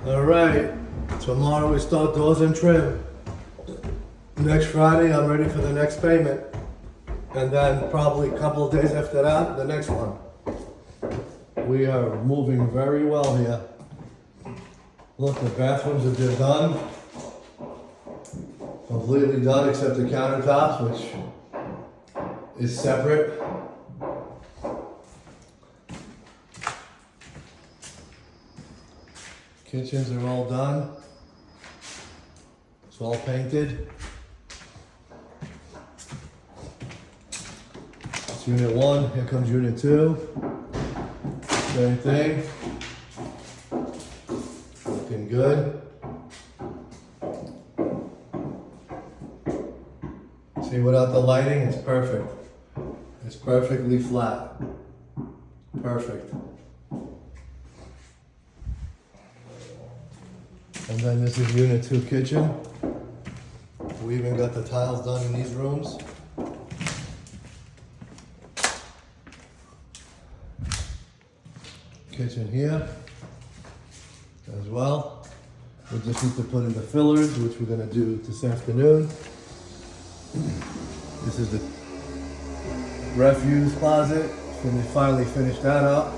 All right, tomorrow we start doors and trim. Next Friday, I'm ready for the next payment. And then probably a couple of days after that, the next one. We are moving very well here. Look, the bathrooms are just done. Completely done except the countertops, which is separate. Kitchens are all done. It's all painted. It's unit 1, here comes unit 2. Same thing. Looking good. See, without the lighting, it's perfect. It's perfectly flat. Perfect. And then this is unit 2 kitchen. We even got the tiles done in these rooms. Kitchen here as well. We just need to put in the fillers, which we're gonna do this afternoon. This is the refuse closet. Finally finished that up.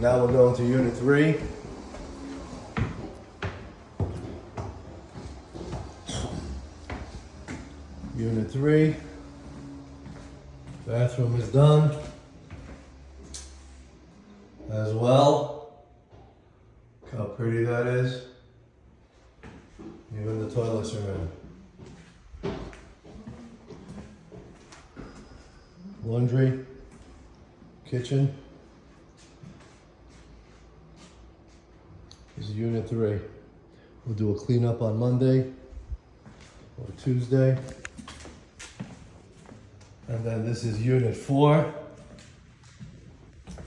Now we're going to unit 3. Unit 3. Bathroom is done as well. Look how pretty that is. Even the toilets are in. Laundry, kitchen. This is unit 3. We'll do a cleanup on Monday or Tuesday. And then this is unit 4.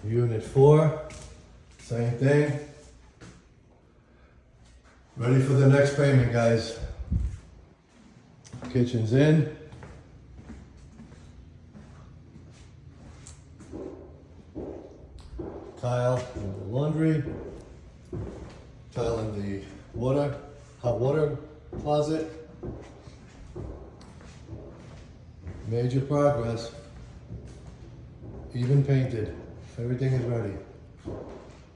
Unit 4, same thing. Ready for the next payment, guys. Kitchen's in. Tile in the laundry. Tile in the hot water closet. Major progress. Even painted. Everything is ready.